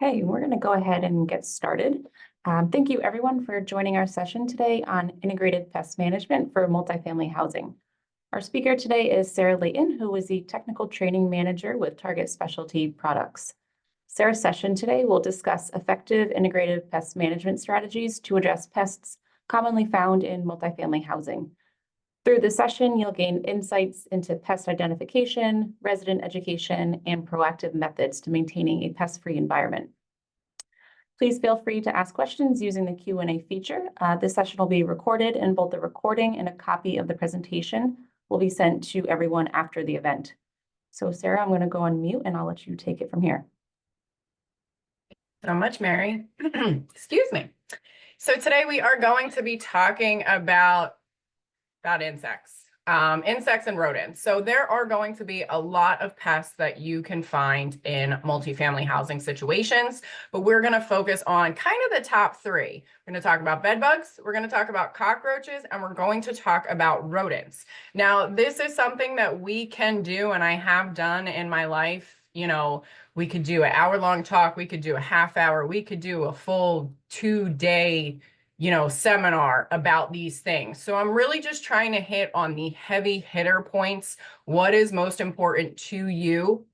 Okay, we're going to go ahead and get started. Thank you everyone for joining our session today on Integrated Pest Management for Multifamily Housing. Our speaker today is Sarah Layton, who is the Technical Training Manager with Target Specialty Products. Sarah's session today will discuss effective integrated pest management strategies to address pests commonly found in multifamily housing. Through the session, you'll gain insights into pest identification, resident education, and proactive methods to maintaining a pest-free environment. Please feel free to ask questions using the Q&A feature. This session will be recorded, and both the recording and a copy of the presentation will be sent to everyone after the event. So Sarah, I'm going to go on mute and I'll let you take it from here. So much, Mary. Excuse me. So today we are going to be talking about insects, insects and rodents. So there are going to be a lot of pests that you can find in multifamily housing situations, but we're going to focus on kind of the top three. We're going to talk about bed bugs, we're going to talk about cockroaches, and we're going to talk about rodents. Now, this is something that we can do, and I have done in my life. You know, we could do an hour-long talk, we could do a half hour, we could do a full 2-day seminar about these things. So I'm really just trying to hit on the heavy hitter points. What is most important to you?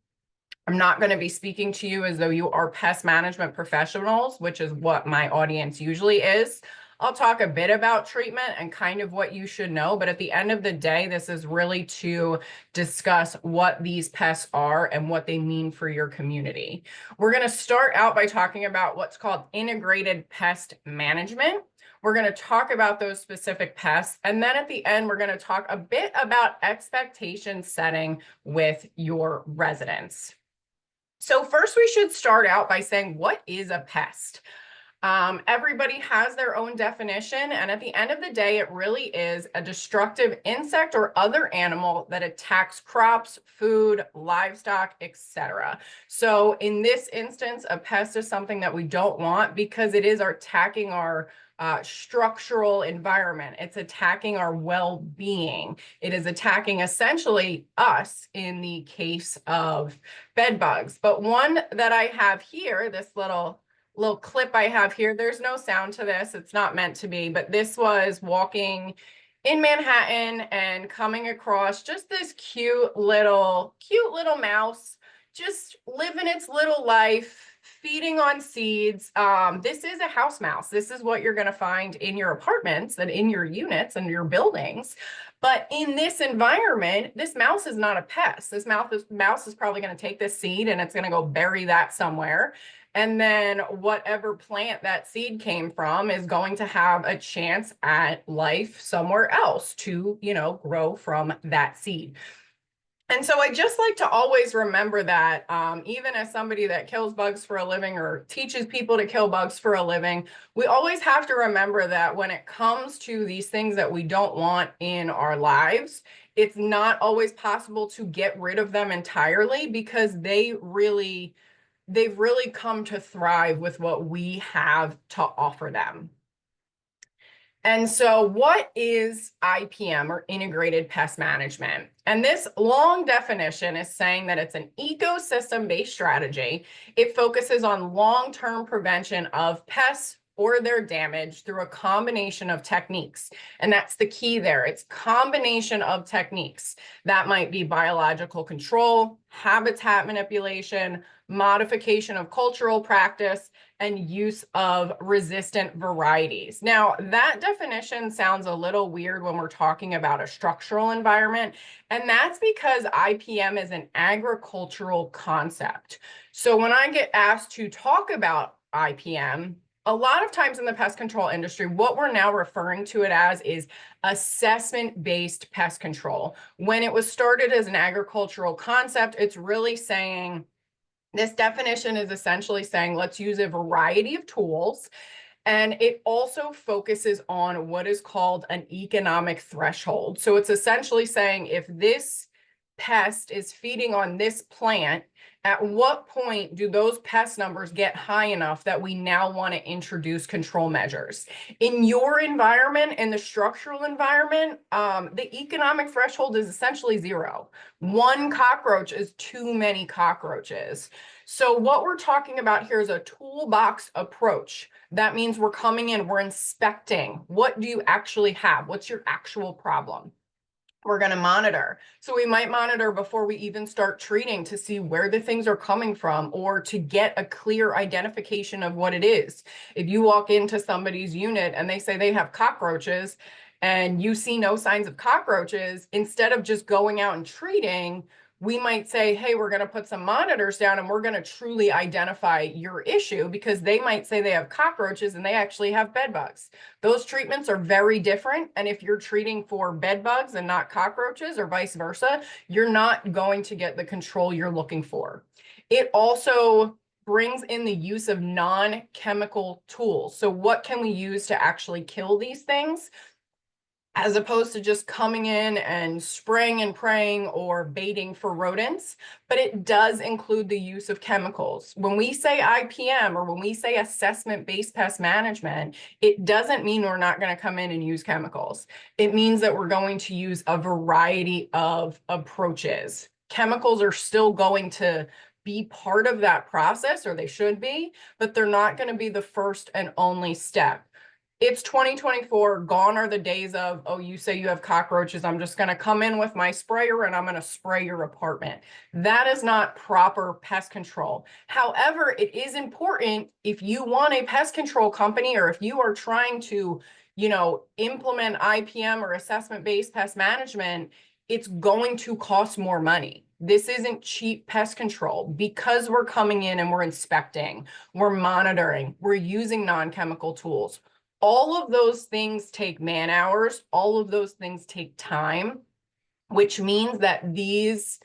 I'm not going to be speaking to you as though you are pest management professionals, which is what my audience usually is. I'll talk a bit about treatment and kind of what you should know, but at the end of the day, this is really to discuss what these pests are and what they mean for your community. We're going to start out by talking about what's called integrated pest management. We're going to talk about those specific pests, and then at the end, we're going to talk a bit about expectation setting with your residents. So first, we should start out by saying, what is a pest? Everybody has their own definition, and at the end of the day, it really is a destructive insect or other animal that attacks crops, food, livestock, etc. So in this instance, a pest is something that we don't want because it is attacking our structural environment. It's attacking our well-being. It is attacking essentially us in the case of bed bugs. But one that I have here, this little clip I have here, there's no sound to this. It's not meant to be, but this was walking in Manhattan and coming across just this cute little mouse, just living its little life, feeding on seeds. This is a house mouse. This is what you're going to find in your apartments and in your units and your buildings. But in this environment, this mouse is not a pest. This mouse is probably going to take this seed and it's going to go bury that somewhere. And then whatever plant that seed came from is going to have a chance at life somewhere else to, grow from that seed. And so I just like to always remember that even as somebody that kills bugs for a living or teaches people to kill bugs for a living, we always have to remember that when it comes to these things that we don't want in our lives, it's not always possible to get rid of them entirely because they've really come to thrive with what we have to offer them. And so what is IPM, or Integrated Pest Management? And this long definition is saying that it's an ecosystem-based strategy. It focuses on long-term prevention of pests or their damage through a combination of techniques. And that's the key there. It's combination of techniques. That might be biological control, habitat manipulation, modification of cultural practice, and use of resistant varieties. Now, that definition sounds a little weird when we're talking about a structural environment, and that's because IPM is an agricultural concept. So when I get asked to talk about IPM, a lot of times in the pest control industry, what we're now referring to it as is assessment-based pest control. When it was started as an agricultural concept, it's really saying, this definition is essentially saying, let's use a variety of tools. And it also focuses on what is called an economic threshold. So it's essentially saying if this pest is feeding on this plant, at what point do those pest numbers get high enough that we now want to introduce control measures? In your environment, in the structural environment, the economic threshold is essentially 0. One cockroach is too many cockroaches. So what we're talking about here is a toolbox approach. That means we're coming in, we're inspecting. What do you actually have? What's your actual problem? We're going to monitor. So we might monitor before we even start treating to see where the things are coming from, or to get a clear identification of what it is. If you walk into somebody's unit and they say they have cockroaches and you see no signs of cockroaches, instead of just going out and treating, we might say, hey, we're going to put some monitors down and we're going to truly identify your issue, because they might say they have cockroaches and they actually have bed bugs. Those treatments are very different. And if you're treating for bed bugs and not cockroaches, or vice versa, you're not going to get the control you're looking for. It also brings in the use of non-chemical tools. So what can we use to actually kill these things, as opposed to just coming in and spraying and praying or baiting for rodents? But it does include the use of chemicals. When we say IPM, or when we say assessment-based pest management, it doesn't mean we're not going to come in and use chemicals. It means that we're going to use a variety of approaches. Chemicals are still going to be part of that process, or they should be, but they're not going to be the first and only step. It's 2024. Gone are the days of, oh, you say you have cockroaches, I'm just going to come in with my sprayer and I'm going to spray your apartment. That is not proper pest control. However, it is important, if you want a pest control company, or if you are trying to, implement IPM or assessment-based pest management, it's going to cost more money. This isn't cheap pest control, because we're coming in and we're inspecting, we're monitoring, we're using non-chemical tools. All of those things take man hours. All of those things take time, which means that these,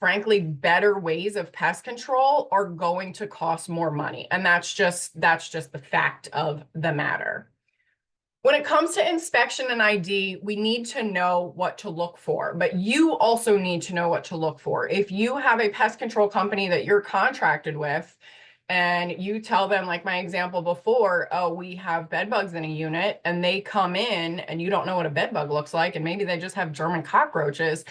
frankly, better ways of pest control are going to cost more money. And that's just the fact of the matter. When it comes to inspection and ID, we need to know what to look for, but you also need to know what to look for. If you have a pest control company that you're contracted with, and you tell them, like my example before, oh, we have bed bugs in a unit, and they come in and you don't know what a bed bug looks like, and maybe they just have German cockroaches,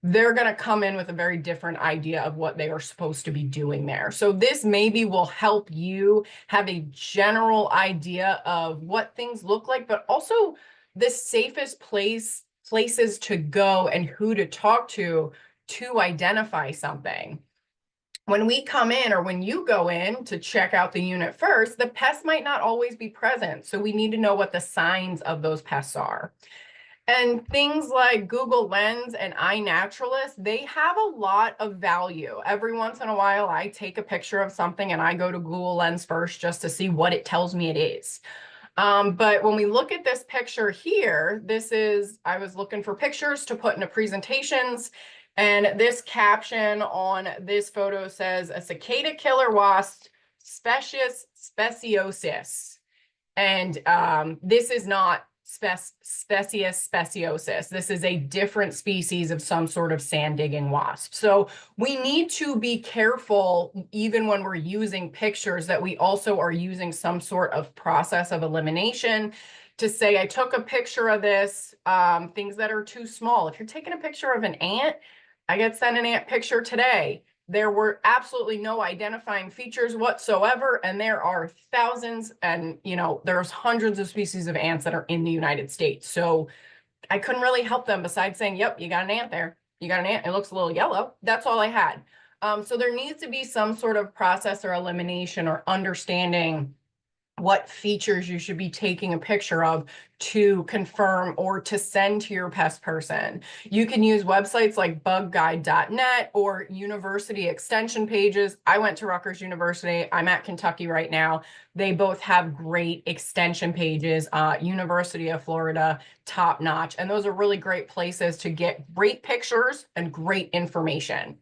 they're going to come in with a very different idea of what they are supposed to be doing there. So this maybe will help you have a general idea of what things look like, but also the safest places to go and who to talk to identify something. When we come in, or when you go in to check out the unit first, the pest might not always be present. So we need to know what the signs of those pests are. And things like Google Lens and iNaturalist, they have a lot of value. Every once in a while, I take a picture of something and I go to Google Lens first just to see what it tells me it is. But when we look at this picture here, I was looking for pictures to put into presentations. And this caption on this photo says, a cicada killer wasp, species speciosus. And this is not species speciosus. This is a different species of some sort of sand digging wasp. So we need to be careful, even when we're using pictures, that we also are using some sort of process of elimination to say, I took a picture of this, things that are too small. If you're taking a picture of an ant, I got sent an ant picture today. There were absolutely no identifying features whatsoever, and there are thousands, and there's hundreds of species of ants that are in the United States. So I couldn't really help them besides saying, yep, you got an ant there. You got an ant. It looks a little yellow. That's all I had. So there needs to be some sort of process or elimination or understanding what features you should be taking a picture of to confirm or to send to your pest person. You can use websites like bugguide.net or university extension pages. I went to Rutgers University. I'm at Kentucky right now. They both have great extension pages. University of Florida, top notch. And those are really great places to get great pictures and great information.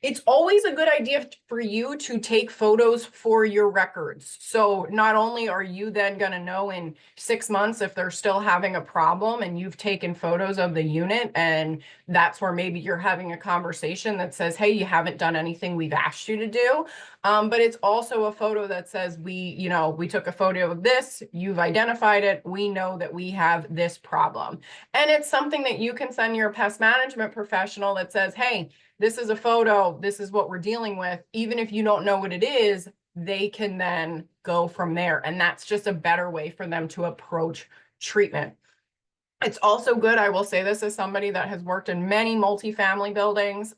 It's always a good idea for you to take photos for your records. So not only are you then going to know in 6 months if they're still having a problem and you've taken photos of the unit, and that's where maybe you're having a conversation that says, hey, you haven't done anything we've asked you to do. But it's also a photo that says, we took a photo of this, you've identified it, we know that we have this problem. And it's something that you can send your pest management professional that says, hey, this is a photo, this is what we're dealing with. Even if you don't know what it is, they can then go from there. And that's just a better way for them to approach treatment. It's also good, I will say this as somebody that has worked in many multifamily buildings.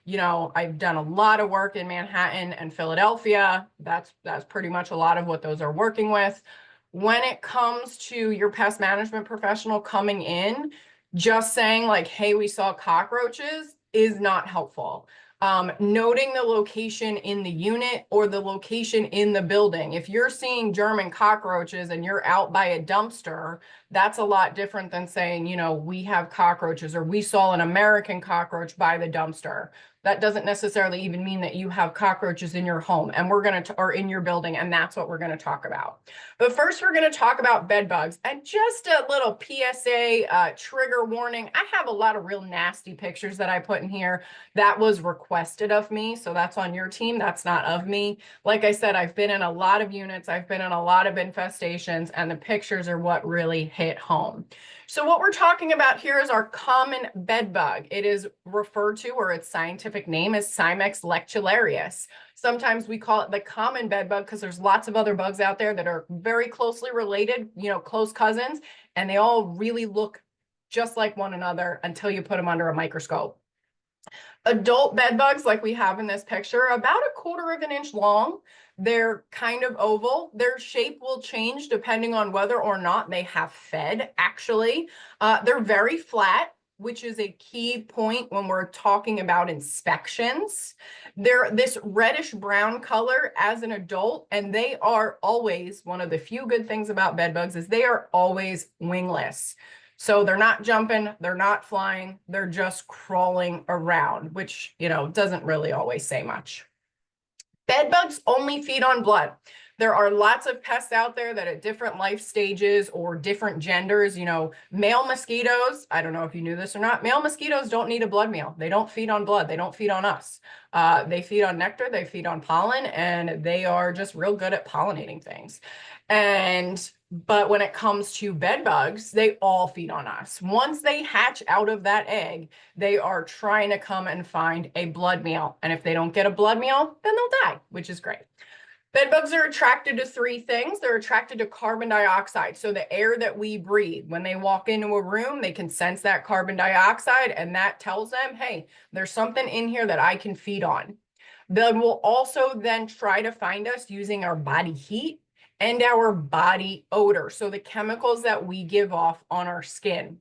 You know, I've done a lot of work in Manhattan and Philadelphia. That's pretty much a lot of what those are working with. When it comes to your pest management professional coming in, just saying like, hey, we saw cockroaches is not helpful. Noting the location in the unit or the location in the building. If you're seeing German cockroaches and you're out by a dumpster, that's a lot different than saying, you know, we have cockroaches or we saw an American cockroach by the dumpster. That doesn't necessarily even mean that you have cockroaches in your home and we're going to, or in your building, and that's what we're going to talk about. But first, we're going to talk about bed bugs. And just a little PSA trigger warning. I have a lot of real nasty pictures that I put in here. That was requested of me. So that's on your team. That's not of me. Like I said, I've been in a lot of units. I've been in a lot of infestations, and the pictures are what really hit home. So what we're talking about here is our common bed bug. It is referred to, or its scientific name is Cimex lectularius. Sometimes we call it the common bed bug because there's lots of other bugs out there that are very closely related, you know, close cousins, and they all really look just like one another until you put them under a microscope. Adult bed bugs, like we have in this picture, about 1/4 of an inch long. They're kind of oval. Their shape will change depending on whether or not they have fed, actually. They're very flat, which is a key point when we're talking about inspections. They're this reddish brown color as an adult, and they are always, one of the few good things about bed bugs is they are always wingless. So they're not jumping, they're not flying, they're just crawling around, which, you know, doesn't really always say much. Bed bugs only feed on blood. There are lots of pests out there that at different life stages or different genders, you know, male mosquitoes, I don't know if you knew this or not, male mosquitoes don't need a blood meal. They don't feed on blood. They don't feed on us. They feed on nectar, they feed on pollen, and they are just real good at pollinating things. But when it comes to bed bugs, they all feed on us. Once they hatch out of that egg, they are trying to come and find a blood meal. And if they don't get a blood meal, then they'll die, which is great. Bed bugs are attracted to 3 things. They're attracted to carbon dioxide. So the air that we breathe, when they walk into a room, they can sense that carbon dioxide, and that tells them, hey, there's something in here that I can feed on. They will also then try to find us using our body heat and our body odor. So the chemicals that we give off on our skin.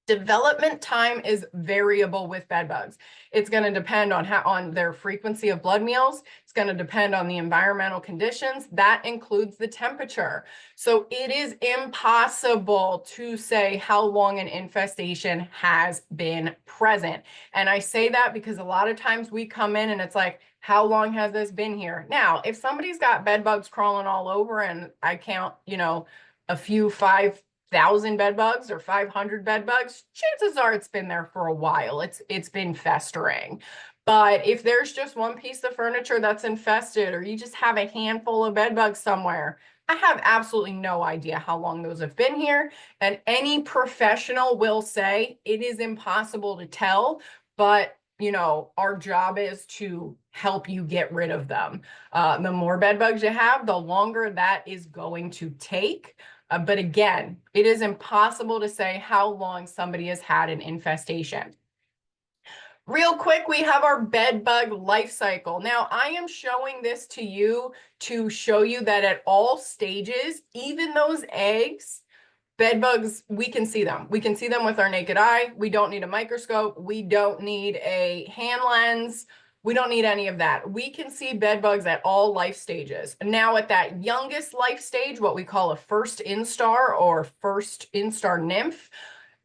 Development time is variable with bed bugs. It's going to depend on their frequency of blood meals. It's going to depend on the environmental conditions. That includes the temperature. So it is impossible to say how long an infestation has been present. And I say that because a lot of times we come in and it's like, how long has this been here? Now, if somebody's got bed bugs crawling all over and I count, you know, a few 5,000 bed bugs or 500 bed bugs, chances are it's been there for a while. It's been festering. But if there's just one piece of furniture that's infested, or you just have a handful of bed bugs somewhere, I have absolutely no idea how long those have been here. And any professional will say it is impossible to tell, but you know, our job is to help you get rid of them. The more bed bugs you have, the longer that is going to take. But again, it is impossible to say how long somebody has had an infestation. Real quick, we have our bed bug life cycle. Now, I am showing this to you to show you that at all stages, even those eggs, bed bugs, we can see them. We can see them with our naked eye. We don't need a microscope. We don't need a hand lens. We don't need any of that. We can see bed bugs at all life stages. Now at that youngest life stage, what we call a first instar or first instar nymph,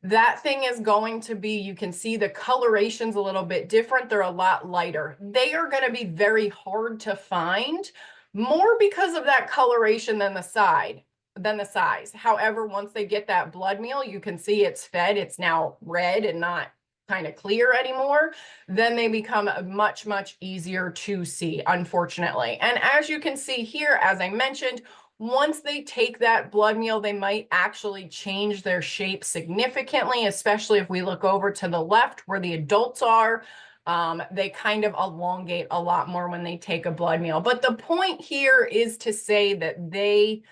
that thing is going to be, you can see the coloration's a little bit different. They're a lot lighter. They are going to be very hard to find, more because of that coloration than the size. However, once they get that blood meal, you can see it's fed. It's now red and not kind of clear anymore. Then they become much, much easier to see, unfortunately. And as you can see here, as I mentioned, once they take that blood meal, they might actually change their shape significantly, especially if we look over to the left where the adults are. They kind of elongate a lot more when they take a blood meal. But the point here is to say that they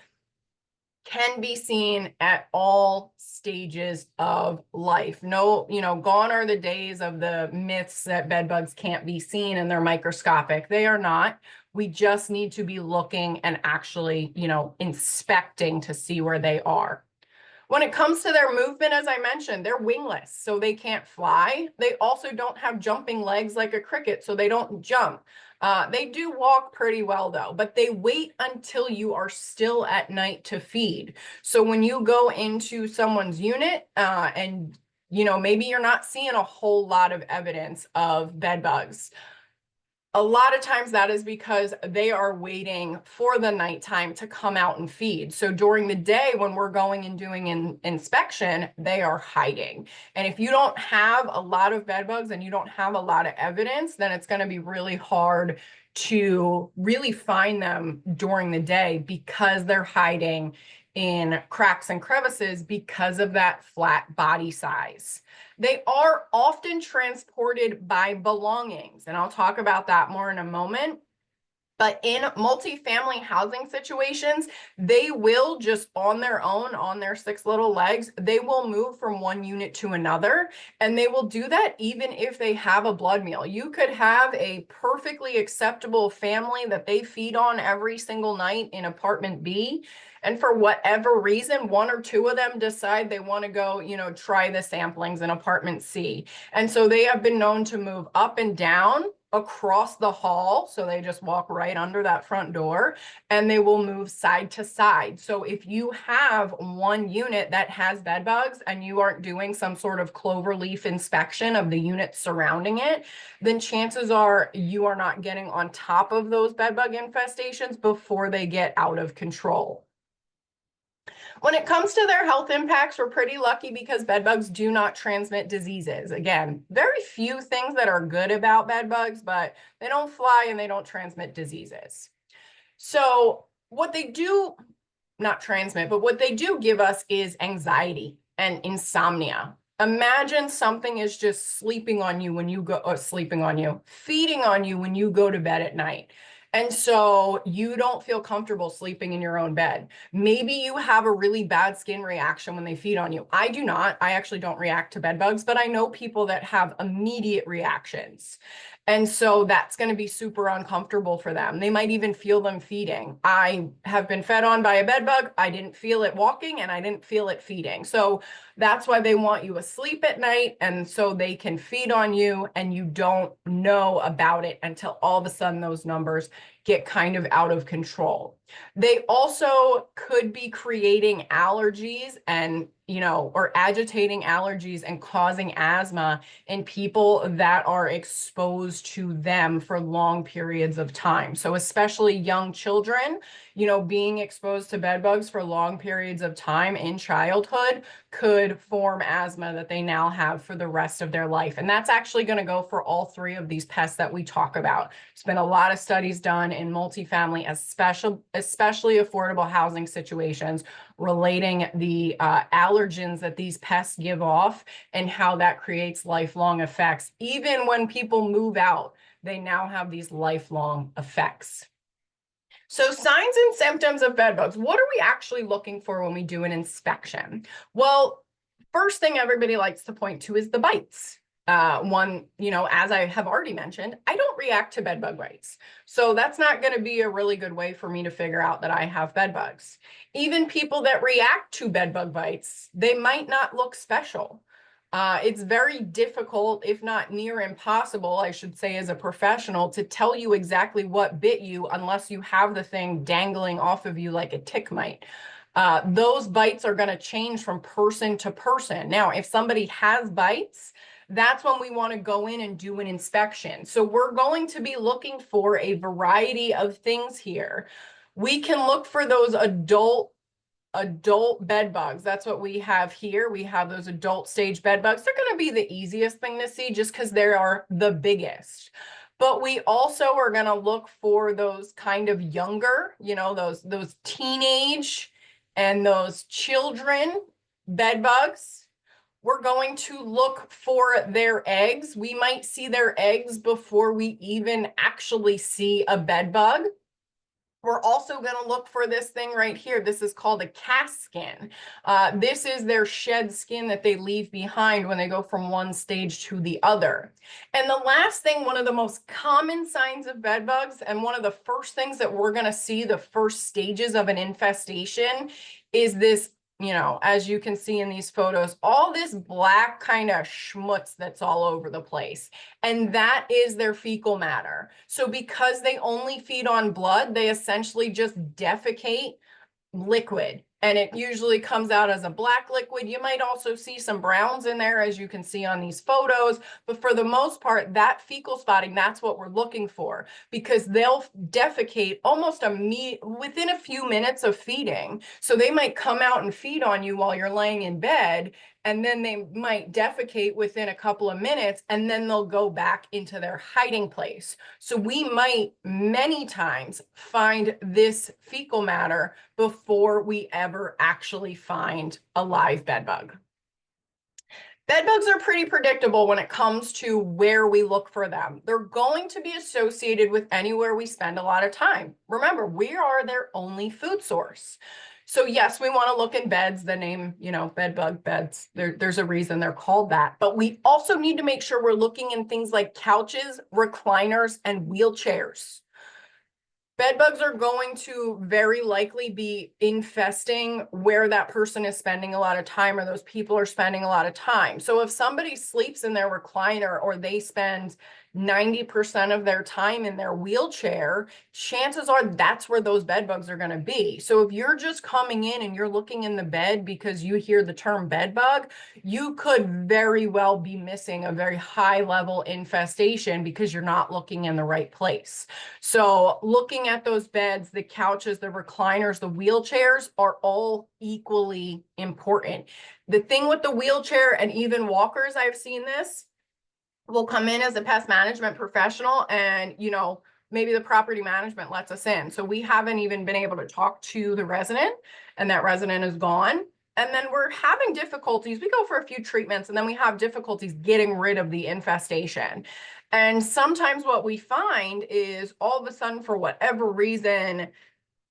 can be seen at all stages of life. No, gone are the days of the myths that bed bugs can't be seen and they're microscopic. They are not. We just need to be looking and actually, inspecting to see where they are. When it comes to their movement, as I mentioned, they're wingless, so they can't fly. They also don't have jumping legs like a cricket, so they don't jump. They do walk pretty well though, but they wait until you are still at night to feed. So when you go into someone's unit and maybe you're not seeing a whole lot of evidence of bed bugs. A lot of times that is because they are waiting for the nighttime to come out and feed. So during the day when we're going and doing an inspection, they are hiding. And if you don't have a lot of bed bugs and you don't have a lot of evidence, then it's going to be really hard to really find them during the day because they're hiding in cracks and crevices because of that flat body size. They are often transported by belongings, and I'll talk about that more in a moment. But in multifamily housing situations, they will just on their own, on their 6 little legs, they will move from one unit to another. And they will do that even if they have a blood meal. You could have a perfectly acceptable family that they feed on every single night in apartment B. And for whatever reason, 1 or 2 of them decide they want to go, try the samplings in apartment C. And so they have been known to move up and down across the hall. So they just walk right under that front door and they will move side to side. So if you have one unit that has bed bugs and you aren't doing some sort of clover leaf inspection of the units surrounding it, then chances are you are not getting on top of those bed bug infestations before they get out of control. When it comes to their health impacts, we're pretty lucky because bed bugs do not transmit diseases. Again, very few things that are good about bed bugs, but they don't fly and they don't transmit diseases. So what they do, not transmit, but what they do give us is anxiety and insomnia. Imagine something is just sleeping on you when you go, or sleeping on you, feeding on you when you go to bed at night. And so you don't feel comfortable sleeping in your own bed. Maybe you have a really bad skin reaction when they feed on you. I do not. I actually don't react to bed bugs, but I know people that have immediate reactions. And so that's going to be super uncomfortable for them. They might even feel them feeding. I have been fed on by a bed bug. I didn't feel it walking and I didn't feel it feeding. So that's why they want you asleep at night. And so they can feed on you and you don't know about it until all of a sudden those numbers get kind of out of control. They also could be creating allergies and, or agitating allergies and causing asthma in people that are exposed to them for long periods of time. So especially young children, being exposed to bed bugs for long periods of time in childhood could form asthma that they now have for the rest of their life. And that's actually going to go for all 3 of these pests that we talk about. There's been a lot of studies done in multifamily, especially affordable housing situations, relating the allergens that these pests give off and how that creates lifelong effects. Even when people move out, they now have these lifelong effects. So signs and symptoms of bed bugs. What are we actually looking for when we do an inspection? Well, first thing everybody likes to point to is the bites. One, as I have already mentioned, I don't react to bed bug bites. So that's not going to be a really good way for me to figure out that I have bed bugs. Even people that react to bed bug bites, they might not look special. It's very difficult, if not near impossible, I should say, as a professional, to tell you exactly what bit you unless you have the thing dangling off of you like a tick might. Those bites are going to change from person to person. Now, if somebody has bites, that's when we want to go in and do an inspection. So we're going to be looking for a variety of things here. We can look for those adult bed bugs. That's what we have here. We have those adult stage bed bugs. They're going to be the easiest thing to see just because they are the biggest. But we also are going to look for those kind of younger, those teenage and those children bed bugs. We're going to look for their eggs. We might see their eggs before we even actually see a bed bug. We're also going to look for this thing right here. This is called a cast skin. This is their shed skin that they leave behind when they go from one stage to the other. And the last thing, one of the most common signs of bed bugs, and one of the first things that we're going to see, the first stages of an infestation, is this, you know, as you can see in these photos, all this black kind of schmutz that's all over the place. And that is their fecal matter. So because they only feed on blood, they essentially just defecate liquid, and it usually comes out as a black liquid. You might also see some browns in there, as you can see on these photos, but for the most part, that fecal spotting, that's what we're looking for, because they'll defecate almost within a few minutes of feeding. So they might come out and feed on you while you're laying in bed, and then they might defecate within a couple of minutes, and then they'll go back into their hiding place. So we might many times find this fecal matter before we ever actually find a live bed bug. Bed bugs are pretty predictable when it comes to where we look for them. They're going to be associated with anywhere we spend a lot of time. Remember, we are their only food source. So yes, we want to look in beds. The name, you know, bed bug beds, there's a reason they're called that. But we also need to make sure we're looking in things like couches, recliners, and wheelchairs. Bed bugs are going to very likely be infesting where that person is spending a lot of time, or those people are spending a lot of time. So if somebody sleeps in their recliner, or they spend 90% of their time in their wheelchair, chances are that's where those bed bugs are going to be. So if you're just coming in and you're looking in the bed because you hear the term bed bug, you could very well be missing a very high level infestation because you're not looking in the right place. So looking at those beds, the couches, the recliners, the wheelchairs are all equally important. The thing with the wheelchair and even walkers, I've seen this, will come in as a pest management professional, and, you know, maybe the property management lets us in. So we haven't even been able to talk to the resident, and that resident is gone. And then we're having difficulties. We go for a few treatments, and then we have difficulties getting rid of the infestation. And sometimes what we find is all of a sudden, for whatever reason,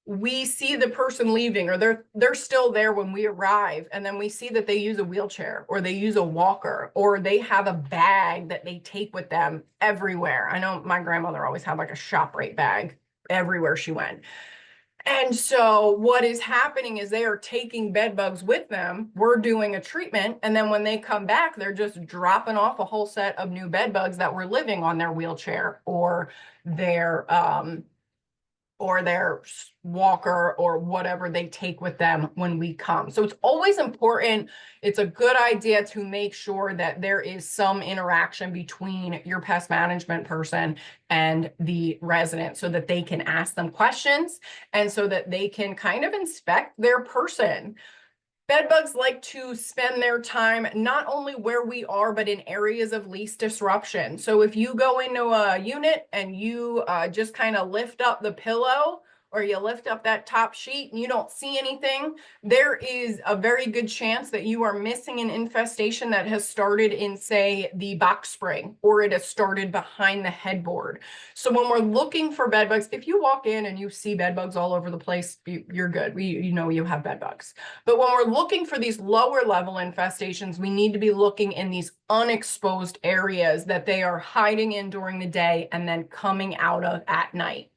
we see the person leaving, or they're still there when we arrive, and then we see that they use a wheelchair, or they use a walker, or they have a bag that they take with them everywhere. I know my grandmother always had like a ShopRite bag everywhere she went. And so what is happening is they are taking bed bugs with them. We're doing a treatment, and then when they come back, they're just dropping off a whole set of new bed bugs that were living on their wheelchair, or their walker, or whatever they take with them when we come. So it's always important. It's a good idea to make sure that there is some interaction between your pest management person and the resident, so that they can ask them questions, and so that they can kind of inspect their person. Bed bugs like to spend their time not only where we are, but in areas of least disruption. So if you go into a unit and you just kind of lift up the pillow, or you lift up that top sheet and you don't see anything, there is a very good chance that you are missing an infestation that has started in, say, the box spring, or it has started behind the headboard. So when we're looking for bed bugs, if you walk in and you see bed bugs all over the place, you're good. You know you have bed bugs. But when we're looking for these lower level infestations, we need to be looking in these unexposed areas that they are hiding in during the day and then coming out of at night.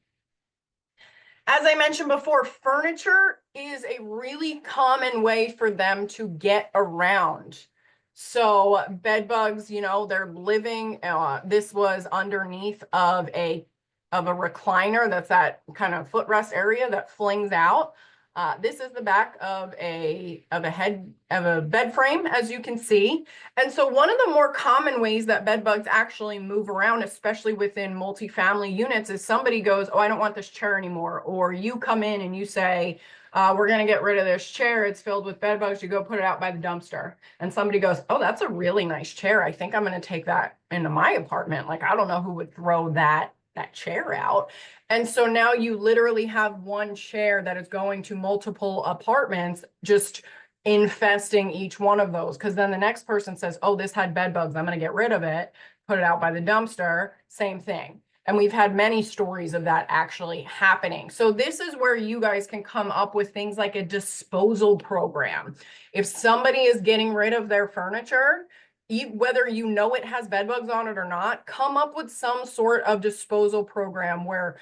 As I mentioned before, furniture is a really common way for them to get around. So bed bugs, you know, they're living, this was underneath of a recliner. That's that kind of footrest area that flings out. This is the back of a bed frame, as you can see. And so one of the more common ways that bed bugs actually move around, especially within multifamily units, is somebody goes, "Oh, I don't want this chair anymore." Or you come in and you say, "We're going to get rid of this chair. It's filled with bed bugs." You go put it out by the dumpster. And somebody goes, "Oh, that's a really nice chair. I think I'm going to take that into my apartment." Like, I don't know who would throw that chair out. And so now you literally have one chair that is going to multiple apartments, just infesting each one of those. Because then the next person says, oh, this had bed bugs, I'm going to get rid of it, put it out by the dumpster, same thing. And we've had many stories of that actually happening. So this is where you guys can come up with things like a disposal program. If somebody is getting rid of their furniture, whether you know it has bed bugs on it or not, come up with some sort of disposal program where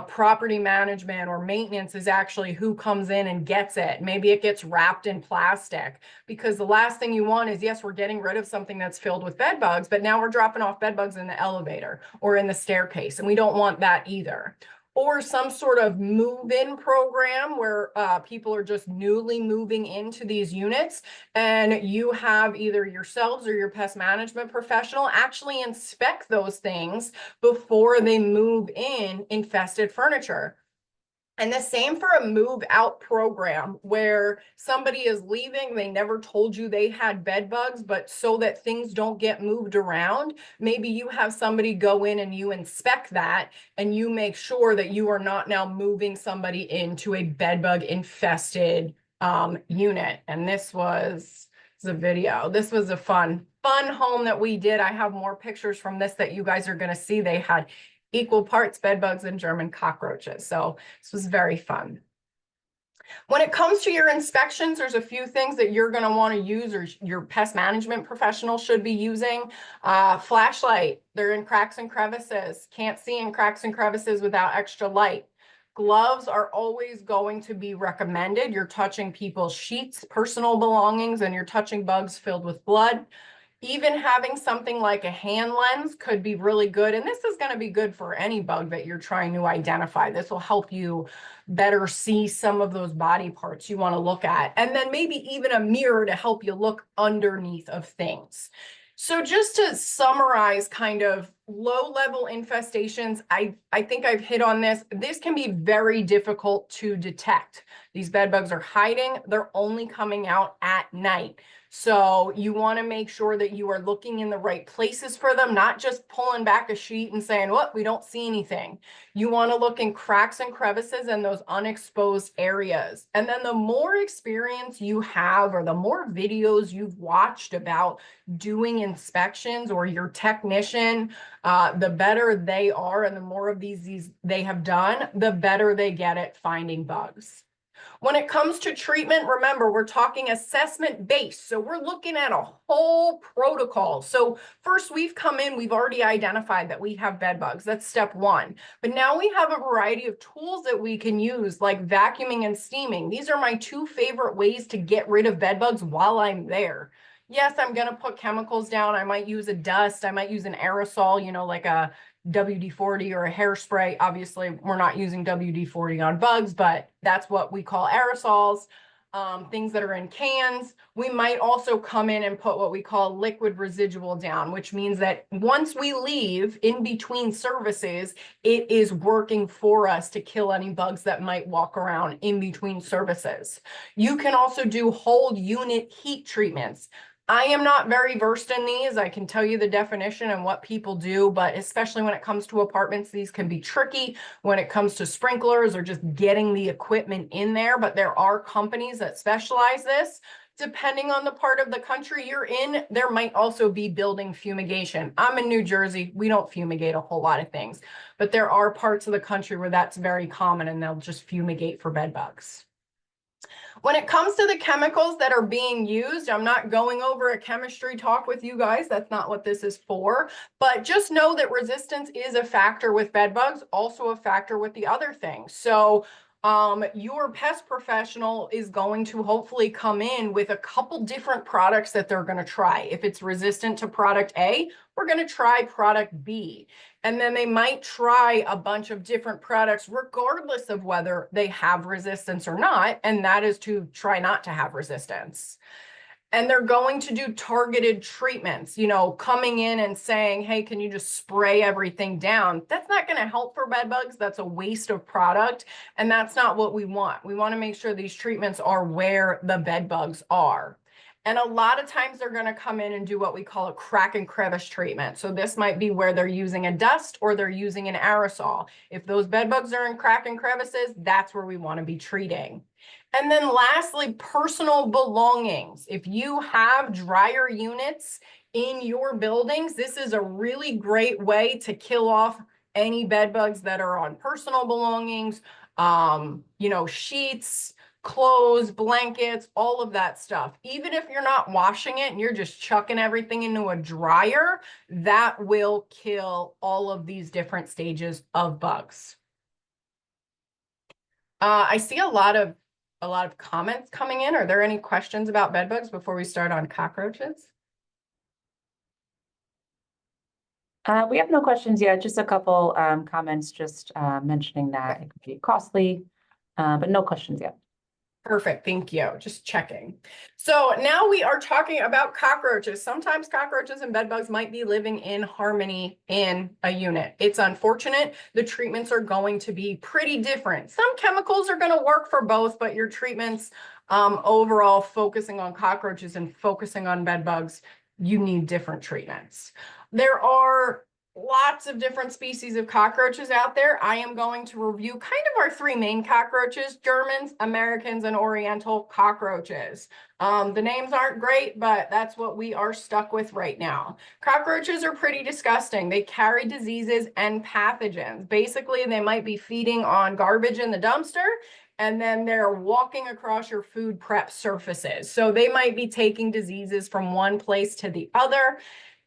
property management or maintenance is actually who comes in and gets it. Maybe it gets wrapped in plastic, because the last thing you want is, yes, we're getting rid of something that's filled with bed bugs, but now we're dropping off bed bugs in the elevator or in the staircase, and we don't want that either. Or some sort of move-in program where people are just newly moving into these units, and you have either yourselves or your pest management professional actually inspect those things before they move in infested furniture. And the same for a move out program where somebody is leaving, they never told you they had bed bugs, but so that things don't get moved around, maybe you have somebody go in and you inspect that, and you make sure that you are not now moving somebody into a bed bug infested unit. And this was a video. This was a fun home that we did. I have more pictures from this that you guys are going to see. They had equal parts bed bugs and German cockroaches. So this was very fun. When it comes to your inspections, there's a few things that you're going to want to use, or your pest management professional should be using. Flashlight, they're in cracks and crevices. Can't see in cracks and crevices without extra light. Gloves are always going to be recommended. You're touching people's sheets, personal belongings, and you're touching bugs filled with blood. Even having something like a hand lens could be really good. And this is going to be good for any bug that you're trying to identify. This will help you better see some of those body parts you want to look at. And then maybe even a mirror to help you look underneath of things. So just to summarize kind of low-level infestations, I think I've hit on this. This can be very difficult to detect. These bed bugs are hiding. They're only coming out at night. So you want to make sure that you are looking in the right places for them, not just pulling back a sheet and saying, well, we don't see anything. You want to look in cracks and crevices and those unexposed areas. And then the more experience you have, or the more videos you've watched about doing inspections, or your technician, the better they are, and the more of these they have done, the better they get at finding bugs. When it comes to treatment, remember, we're talking assessment based. So we're looking at a whole protocol. So first, we've come in, we've already identified that we have bed bugs. That's step one. But now we have a variety of tools that we can use, like vacuuming and steaming. These are my two favorite ways to get rid of bed bugs while I'm there. Yes, I'm going to put chemicals down. I might use a dust. I might use an aerosol, you know, like a WD-40 or a hairspray. Obviously, we're not using WD-40 on bugs, but that's what we call aerosols. Things that are in cans. We might also come in and put what we call liquid residual down, which means that once we leave in between services, it is working for us to kill any bugs that might walk around in between services. You can also do whole unit heat treatments. I am not very versed in these. I can tell you the definition and what people do, but especially when it comes to apartments, these can be tricky when it comes to sprinklers or just getting the equipment in there. But there are companies that specialize this. Depending on the part of the country you're in, there might also be building fumigation. I'm in New Jersey. We don't fumigate a whole lot of things, but there are parts of the country where that's very common, and they'll just fumigate for bed bugs. When it comes to the chemicals that are being used, I'm not going over a chemistry talk with you guys. That's not what this is for. But just know that resistance is a factor with bed bugs, also a factor with the other things. So your pest professional is going to hopefully come in with a couple different products that they're going to try. If it's resistant to product A, we're going to try product B. And then they might try a bunch of different products regardless of whether they have resistance or not. And that is to try not to have resistance. And they're going to do targeted treatments, you know, coming in and saying, hey, can you just spray everything down? That's not going to help for bed bugs. That's a waste of product. And that's not what we want. We want to make sure these treatments are where the bed bugs are. And a lot of times they're going to come in and do what we call a crack and crevice treatment. So this might be where they're using a dust or they're using an aerosol. If those bed bugs are in crack and crevices, that's where we want to be treating. And then lastly, personal belongings. If you have dryer units in your buildings, this is a really great way to kill off any bed bugs that are on personal belongings, sheets, clothes, blankets, all of that stuff. Even if you're not washing it and you're just chucking everything into a dryer, that will kill all of these different stages of bugs. I see a lot of comments coming in. Are there any questions about bed bugs before we start on cockroaches? We have no questions yet, just a couple comments just mentioning that it could be costly, but no questions yet. Perfect, thank you. Just checking. So now we are talking about cockroaches. Sometimes cockroaches and bed bugs might be living in harmony in a unit. It's unfortunate. The treatments are going to be pretty different. Some chemicals are going to work for both, but your treatments overall focusing on cockroaches and focusing on bed bugs, you need different treatments. There are lots of different species of cockroaches out there. I am going to review kind of our three main cockroaches: Germans, Americans, and Oriental cockroaches. The names aren't great, but that's what we are stuck with right now. Cockroaches are pretty disgusting. They carry diseases and pathogens. Basically, they might be feeding on garbage in the dumpster, and then they're walking across your food prep surfaces. So they might be taking diseases from one place to the other.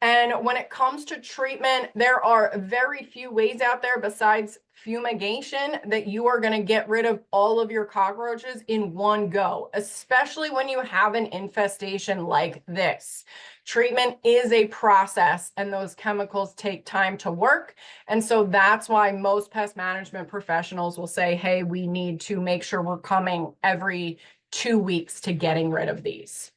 And when it comes to treatment, there are very few ways out there besides fumigation that you are going to get rid of all of your cockroaches in one go, especially when you have an infestation like this. Treatment is a process and those chemicals take time to work. And so that's why most pest management professionals will say, hey, we need to make sure we're coming every 2 weeks to getting rid of these.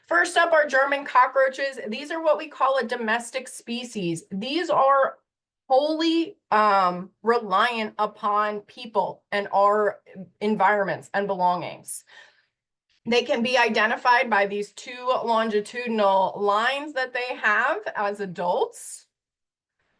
First up are German cockroaches. These are what we call a domestic species. These are wholly reliant upon people and our environments and belongings. They can be identified by these two longitudinal lines that they have as adults.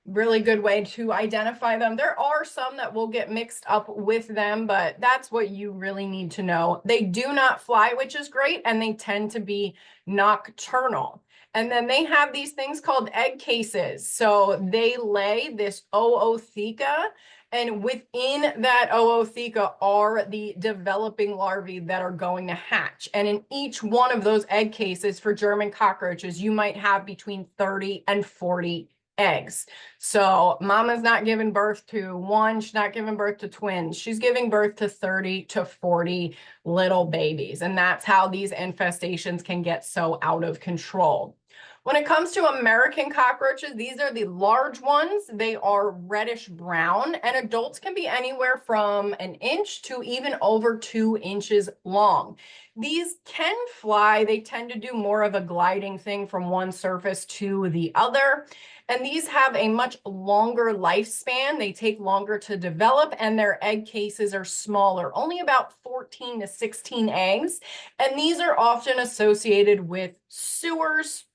Really good way to identify them. There are some that will get mixed up with them, but that's what you really need to know. They do not fly, which is great, and they tend to be nocturnal. And then they have these things called egg cases. So they lay this ootheca, and within that ootheca are the developing larvae that are going to hatch. And in each one of those egg cases for German cockroaches, you might have between 30 and 40 eggs. So mama's not giving birth to one, she's not giving birth to twins. She's giving birth to 30 to 40 little babies. And that's how these infestations can get so out of control. When it comes to American cockroaches, these are the large ones. They are reddish brown, and adults can be anywhere from an inch to even over 2 inches long. These can fly. They tend to do more of a gliding thing from one surface to the other. And these have a much longer lifespan. They take longer to develop, and their egg cases are smaller, only about 14 to 16 eggs. And these are often associated with sewers.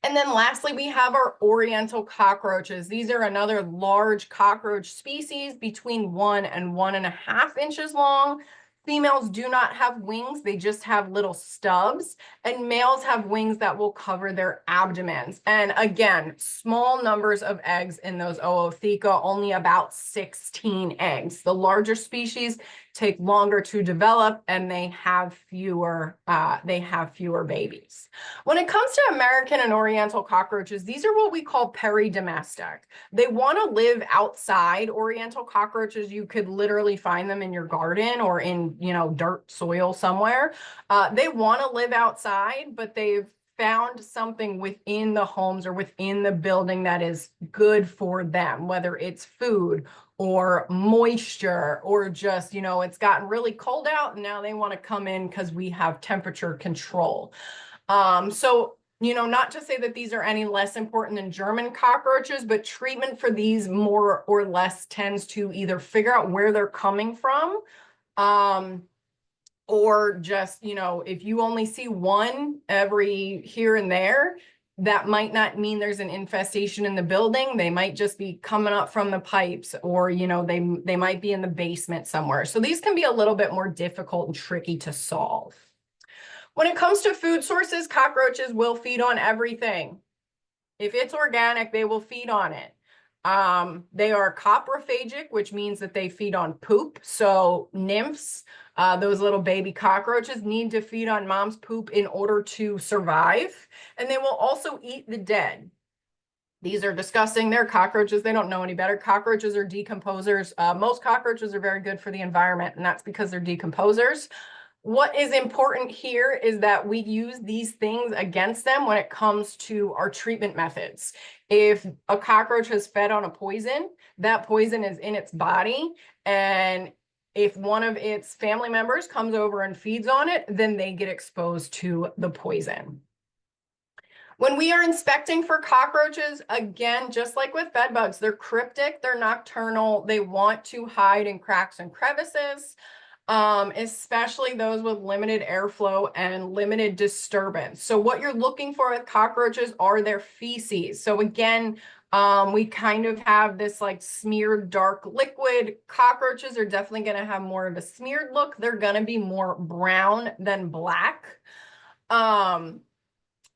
And then lastly, we have our Oriental cockroaches. These are another large cockroach species, between 1 and 1.5 inches long. Females do not have wings, they just have little stubs, and males have wings that will cover their abdomens. And again, small numbers of eggs in those ootheca, only about 16 eggs. The larger species take longer to develop, and they have fewer babies. When it comes to American and Oriental cockroaches, these are what we call peridomestic. They want to live outside. Oriental cockroaches, you could literally find them in your garden or in, dirt soil somewhere. They want to live outside, but they've found something within the homes or within the building that is good for them, whether it's food or moisture or just, it's gotten really cold out and now they want to come in because we have temperature control. So, not to say that these are any less important than German cockroaches, but treatment for these more or less tends to either figure out where they're coming from, or just, you know, if you only see one every here and there, that might not mean there's an infestation in the building. They might just be coming up from the pipes, or, you know, they might be in the basement somewhere. So these can be a little bit more difficult and tricky to solve. When it comes to food sources, cockroaches will feed on everything. If it's organic, they will feed on it. They are coprophagic, which means that they feed on poop. So nymphs, those little baby cockroaches, need to feed on mom's poop in order to survive. And they will also eat the dead. These are disgusting. They're cockroaches. They don't know any better. Cockroaches are decomposers. Most cockroaches are very good for the environment, and that's because they're decomposers. What is important here is that we use these things against them when it comes to our treatment methods. If a cockroach has fed on a poison, that poison is in its body, and if one of its family members comes over and feeds on it, then they get exposed to the poison. When we are inspecting for cockroaches, again, just like with bed bugs, they're cryptic, they're nocturnal, they want to hide in cracks and crevices, especially those with limited airflow and limited disturbance. So what you're looking for with cockroaches are their feces. So again, we kind of have this like smeared dark liquid. Cockroaches are definitely going to have more of a smeared look. They're going to be more brown than black.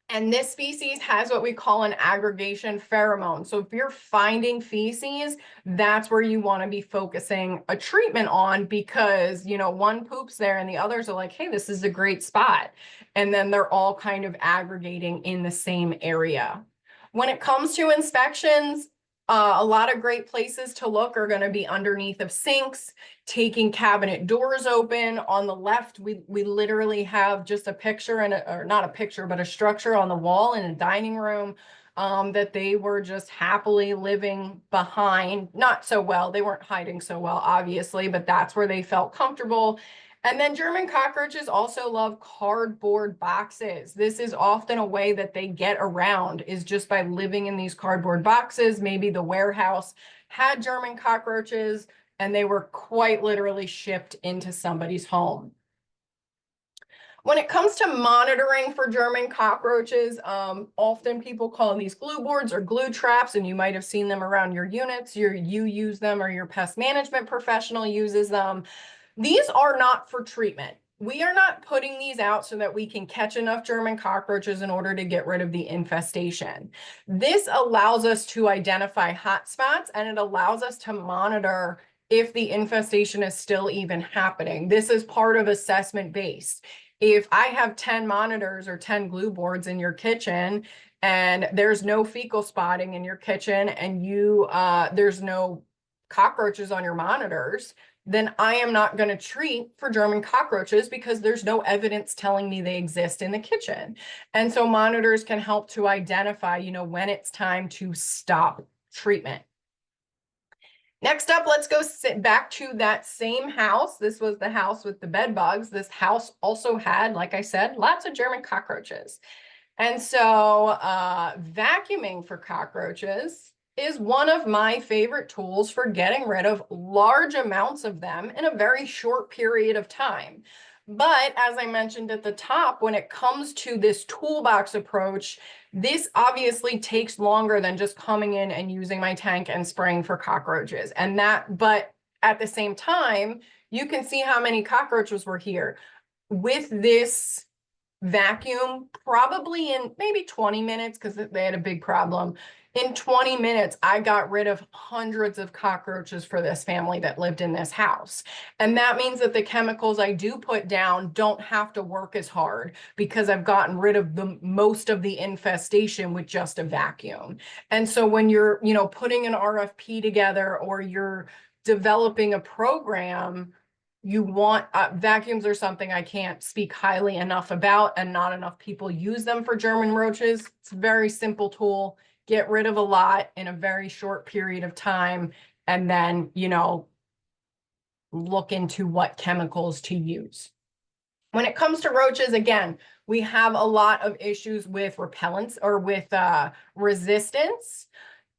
And this species has what we call an aggregation pheromone. So if you're finding feces, that's where you want to be focusing a treatment on, because, you know, one poops there and the others are like, hey, this is a great spot. And then they're all kind of aggregating in the same area. When it comes to inspections, a lot of great places to look are going to be underneath of sinks, taking cabinet doors open. On the left, we literally have just a picture, or not a picture, but a structure on the wall in a dining room that they were just happily living behind. Not so well, they weren't hiding so well, obviously, but that's where they felt comfortable. And then German cockroaches also love cardboard boxes. This is often a way that they get around, is just by living in these cardboard boxes. Maybe the warehouse had German cockroaches and they were quite literally shipped into somebody's home. When it comes to monitoring for German cockroaches, often people call these glue boards or glue traps, and you might have seen them around your units. You use them, or your pest management professional uses them. These are not for treatment. We are not putting these out so that we can catch enough German cockroaches in order to get rid of the infestation. This allows us to identify hotspots, and it allows us to monitor if the infestation is still even happening. This is part of assessment based. If I have 10 monitors or 10 glue boards in your kitchen, and there's no fecal spotting in your kitchen, and there's no cockroaches on your monitors, then I am not going to treat for German cockroaches, because there's no evidence telling me they exist in the kitchen. And so monitors can help to identify, you know, when it's time to stop treatment. Next up, let's go back to that same house. This was the house with the bed bugs. This house also had, like I said, lots of German cockroaches. And so vacuuming for cockroaches is one of my favorite tools for getting rid of large amounts of them in a very short period of time. But as I mentioned at the top, when it comes to this toolbox approach, this obviously takes longer than just coming in and using my tank and spraying for cockroaches. But at the same time, you can see how many cockroaches were here. With this vacuum, probably in maybe 20 minutes, because they had a big problem. In 20 minutes, I got rid of hundreds of cockroaches for this family that lived in this house. And that means that the chemicals I do put down don't have to work as hard, because I've gotten rid of most of the infestation with just a vacuum. And so when you're, you know, putting an RFP together, or you're developing a program, you want vacuums are something I can't speak highly enough about, and not enough people use them for German roaches. It's a very simple tool. Get rid of a lot in a very short period of time, and then, you know, look into what chemicals to use. When it comes to roaches, again, we have a lot of issues with repellents, or with resistance.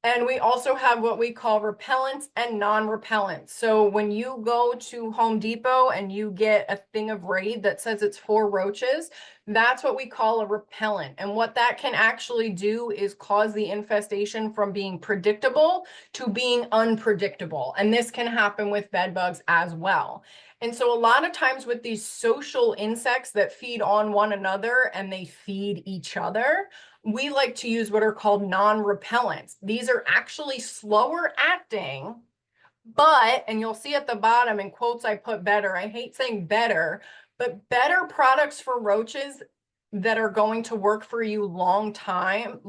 And we also have what we call repellents and non-repellents. So when you go to Home Depot and you get a thing of Raid that says it's for roaches, that's what we call a repellent. And what that can actually do is cause the infestation from being predictable to being unpredictable. And this can happen with bed bugs as well. And so a lot of times with these social insects that feed on one another and they feed each other, we like to use what are called non-repellents. These are actually slower acting, but, and you'll see at the bottom in quotes I put better, I hate saying better, but better products for roaches that are going to work for you long term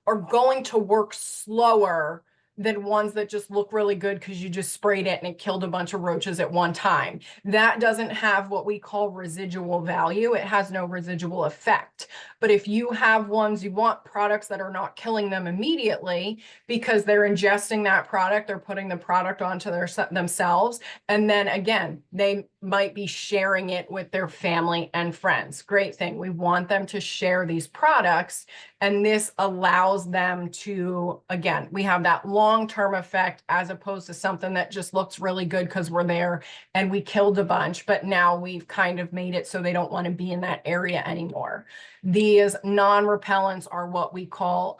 are going to work slower than ones that just look really good because you just sprayed it and it killed a bunch of roaches at one time. That doesn't have what we call residual value. It has no residual effect. But if you have ones, you want products that are not killing them immediately because they're ingesting that product, they're putting the product onto themselves. And then again, they might be sharing it with their family and friends. Great thing. We want them to share these products. And this allows them to, again, we have that long-term effect as opposed to something that just looks really good because we're there and we killed a bunch, but now we've kind of made it so they don't want to be in that area anymore. These non-repellents are what we call,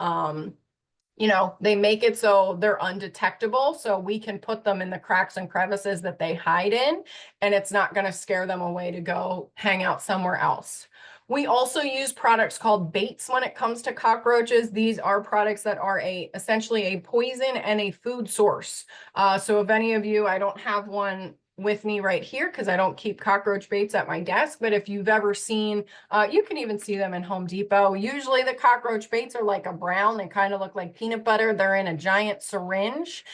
they make it so they're undetectable. So we can put them in the cracks and crevices that they hide in, and it's not going to scare them away to go hang out somewhere else. We also use products called baits when it comes to cockroaches. These are products that are essentially a poison and a food source. So if any of you, I don't have one with me right here because I don't keep cockroach baits at my desk, but if you've ever seen, you can even see them in Home Depot. Usually the cockroach baits are like a brown, they kind of look like peanut butter. They're in a giant syringe.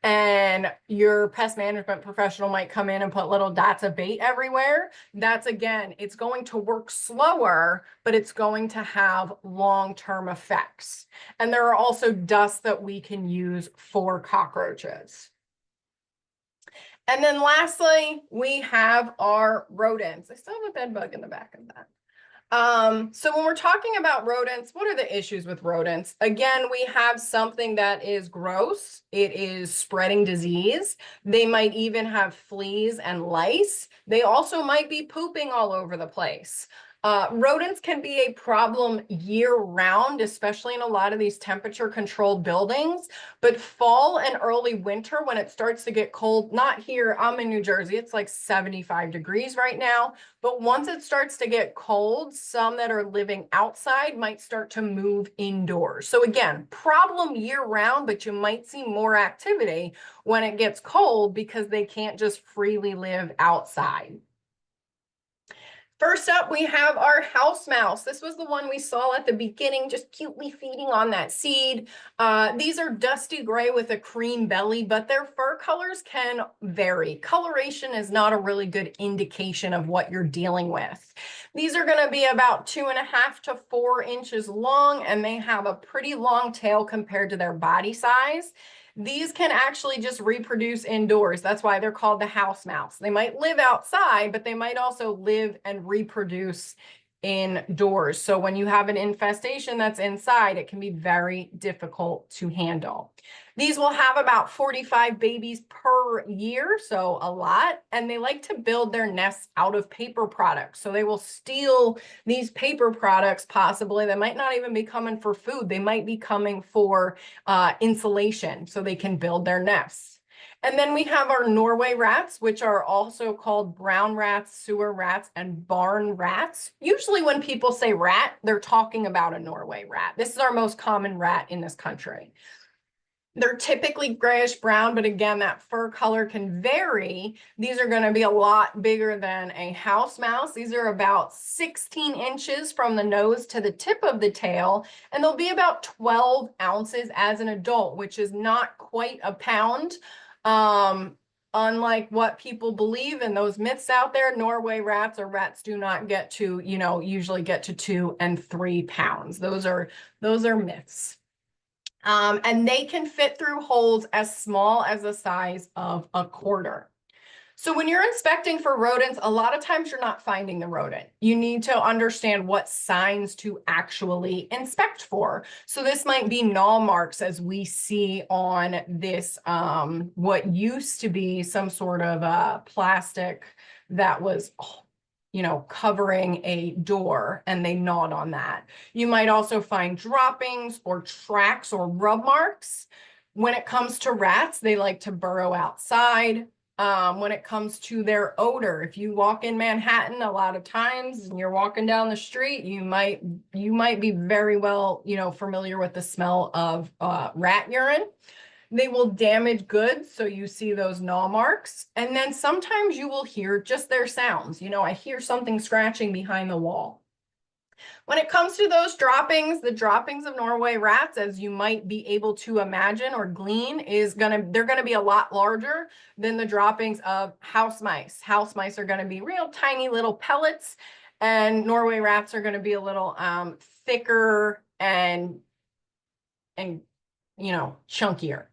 And your pest management professional might come in and put little dots of bait everywhere. That's, again, it's going to work slower, but it's going to have long-term effects. And there are also dusts that we can use for cockroaches. And then lastly, we have our rodents. I still have a bed bug in the back of that. So when we're talking about rodents, what are the issues with rodents? Again, we have something that is gross. It is spreading disease. They might even have fleas and lice. They also might be pooping all over the place. Rodents can be a problem year round, especially in a lot of these temperature controlled buildings, but fall and early winter when it starts to get cold, not here, I'm in New Jersey, it's like 75 degrees right now, but once it starts to get cold, some that are living outside might start to move indoors. So again, problem year round, but you might see more activity when it gets cold because they can't just freely live outside. First up, we have our house mouse. This was the one we saw at the beginning, just cutely feeding on that seed. These are dusty gray with a cream belly, but their fur colors can vary. Coloration is not a really good indication of what you're dealing with. These are going to be about 2.5 to 4 inches long, and they have a pretty long tail compared to their body size. These can actually just reproduce indoors. That's why they're called the house mouse. They might live outside, but they might also live and reproduce indoors. So when you have an infestation that's inside, it can be very difficult to handle. These will have about 45 babies per year, so a lot, and they like to build their nests out of paper products. So they will steal these paper products possibly. They might not even be coming for food. They might be coming for insulation so they can build their nests. And then we have our Norway rats, which are also called brown rats, sewer rats, and barn rats. Usually when people say rat, they're talking about a Norway rat. This is our most common rat in this country. They're typically grayish brown, but again, that fur color can vary. These are going to be a lot bigger than a house mouse. These are about 16 inches from the nose to the tip of the tail, and they'll be about 12 ounces as an adult, which is not quite a pound. Unlike what people believe and those myths out there, Norway rats or rats do not get to, usually get to 2 and 3 pounds. Those are myths. And they can fit through holes as small as the size of a quarter. So when you're inspecting for rodents, a lot of times you're not finding the rodent. You need to understand what signs to actually inspect for. So this might be gnaw marks, as we see on this, what used to be some sort of plastic that was, covering a door, and they gnawed on that. You might also find droppings or tracks or rub marks. When it comes to rats, they like to burrow outside. When it comes to their odor, if you walk in Manhattan a lot of times and you're walking down the street, you might be very well, familiar with the smell of rat urine. They will damage goods, so you see those gnaw marks. And then sometimes you will hear just their sounds. I hear something scratching behind the wall. When it comes to those droppings, the droppings of Norway rats, as you might be able to imagine or glean, they're gonna be a lot larger than the droppings of house mice. House mice are gonna be real tiny little pellets, and Norway rats are gonna be a little thicker and chunkier.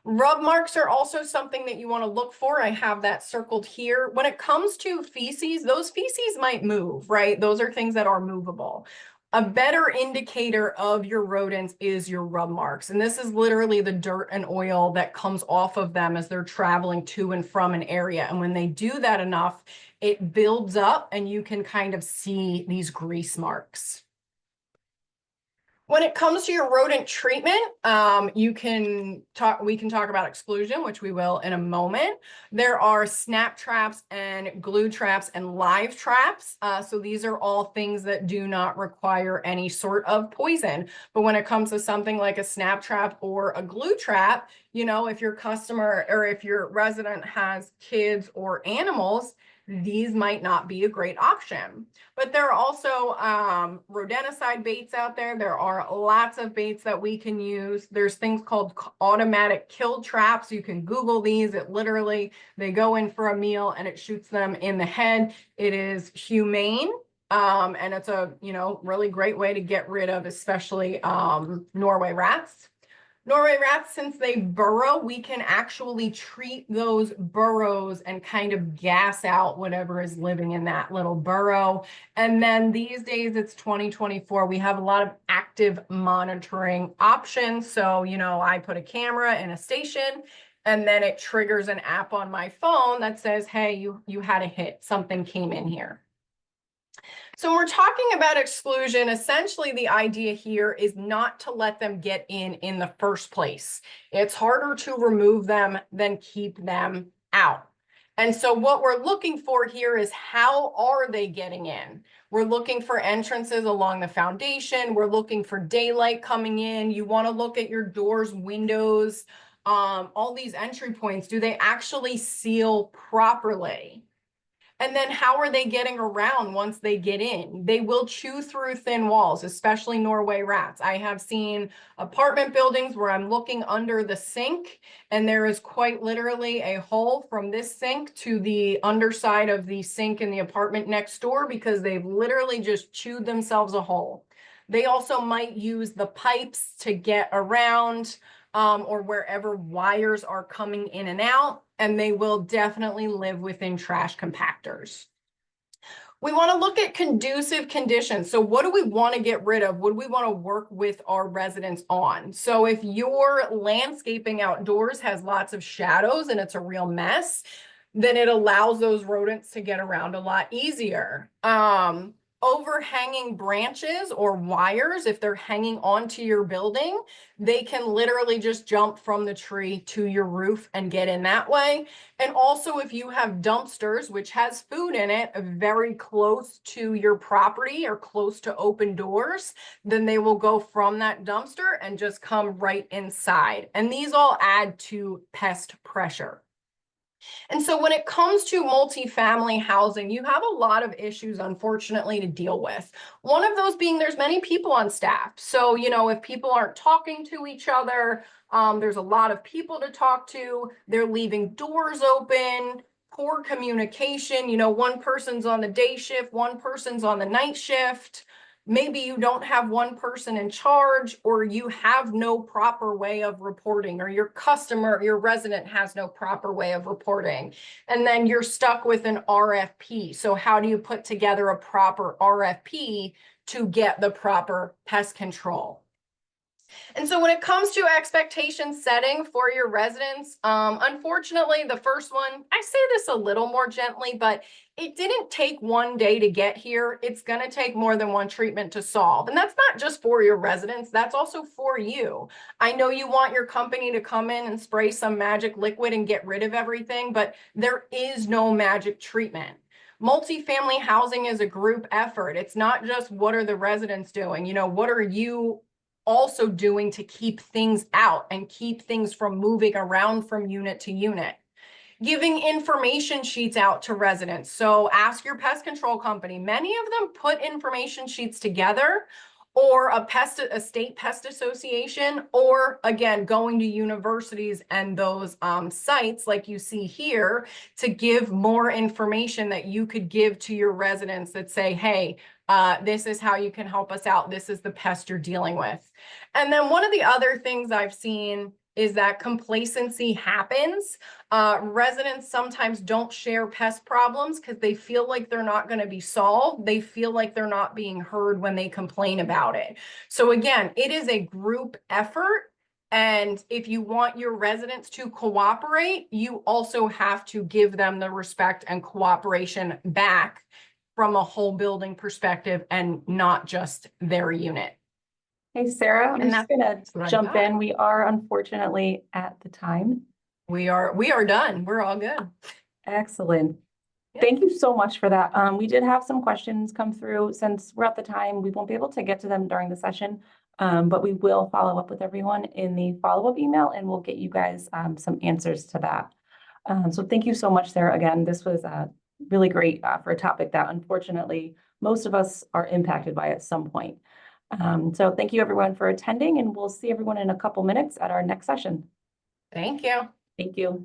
Rub marks are also something that you want to look for. I have that circled here. When it comes to feces, those feces might move, right? Those are things that are movable. A better indicator of your rodents is your rub marks. And this is literally the dirt and oil that comes off of them as they're traveling to and from an area. And when they do that enough, it builds up and you can kind of see these grease marks. When it comes to your rodent treatment, we can talk about exclusion, which we will in a moment. There are snap traps and glue traps and live traps. So these are all things that do not require any sort of poison. But when it comes to something like a snap trap or a glue trap, if your customer or if your resident has kids or animals, these might not be a great option. But there are also rodenticide baits out there. There are lots of baits that we can use. There's things called automatic kill traps. You can Google these. It literally, they go in for a meal and it shoots them in the head. It is humane. And it's a, really great way to get rid of, especially Norway rats. Norway rats, since they burrow, we can actually treat those burrows and kind of gas out whatever is living in that little burrow. And then these days, it's 2024, we have a lot of active monitoring options. So, I put a camera in a station, and then it triggers an app on my phone that says, hey, you had a hit, something came in here. So when we're talking about exclusion, essentially the idea here is not to let them get in the first place. It's harder to remove them than keep them out. And so what we're looking for here is, how are they getting in? We're looking for entrances along the foundation. We're looking for daylight coming in. You want to look at your doors, windows, all these entry points. Do they actually seal properly? And then how are they getting around once they get in? They will chew through thin walls, especially Norway rats. I have seen apartment buildings where I'm looking under the sink, and there is quite literally a hole from this sink to the underside of the sink in the apartment next door, because they've literally just chewed themselves a hole. They also might use the pipes to get around, or wherever wires are coming in and out, and they will definitely live within trash compactors. We want to look at conducive conditions. So what do we want to get rid of? What do we want to work with our residents on? So if your landscaping outdoors has lots of shadows and it's a real mess, then it allows those rodents to get around a lot easier. Overhanging branches or wires, if they're hanging onto your building, they can literally just jump from the tree to your roof and get in that way. And also, if you have dumpsters, which has food in it, very close to your property or close to open doors, then they will go from that dumpster and just come right inside. And these all add to pest pressure. And so when it comes to multifamily housing, you have a lot of issues, unfortunately, to deal with. One of those being there's many people on staff. So, if people aren't talking to each other, there's a lot of people to talk to. They're leaving doors open, poor communication. One person's on the day shift, one person's on the night shift. maybe you don't have one person in charge, or you have no proper way of reporting, or your customer, your resident has no proper way of reporting. And then you're stuck with an RFP. So how do you put together a proper RFP to get the proper pest control? And so when it comes to expectation setting for your residents, unfortunately, the first one, I say this a little more gently, but it didn't take one day to get here. It's going to take more than one treatment to solve. And that's not just for your residents, that's also for you. I know you want your company to come in and spray some magic liquid and get rid of everything, but there is no magic treatment. Multifamily housing is a group effort. It's not just what are the residents doing, what are you also doing to keep things out and keep things from moving around from unit to unit. Giving information sheets out to residents. So ask your pest control company. Many of them put information sheets together, or a state pest association, or again, going to universities and those sites like you see here to give more information that you could give to your residents that say, hey, this is how you can help us out. This is the pest you're dealing with. And then one of the other things I've seen is that complacency happens. Residents sometimes don't share pest problems because they feel like they're not going to be solved. They feel like they're not being heard when they complain about it. So again, it is a group effort. And if you want your residents to cooperate, you also have to give them the respect and cooperation back from a whole building perspective and not just their unit. Hey, Sarah, I'm And just gonna jump in. We are unfortunately at the time. We are done. We're all good. Excellent. Yeah. Thank you so much for that. We did have some questions come through. Since we're at the time, we won't be able to get to them during the session, but we will follow up with everyone in the follow-up email, and we'll get you guys some answers to that. So thank you so much, Sarah. Again, this was really great for a topic that unfortunately most of us are impacted by at some point. So thank you everyone for attending, and we'll see everyone in a couple minutes at our next session. Thank you. Thank you.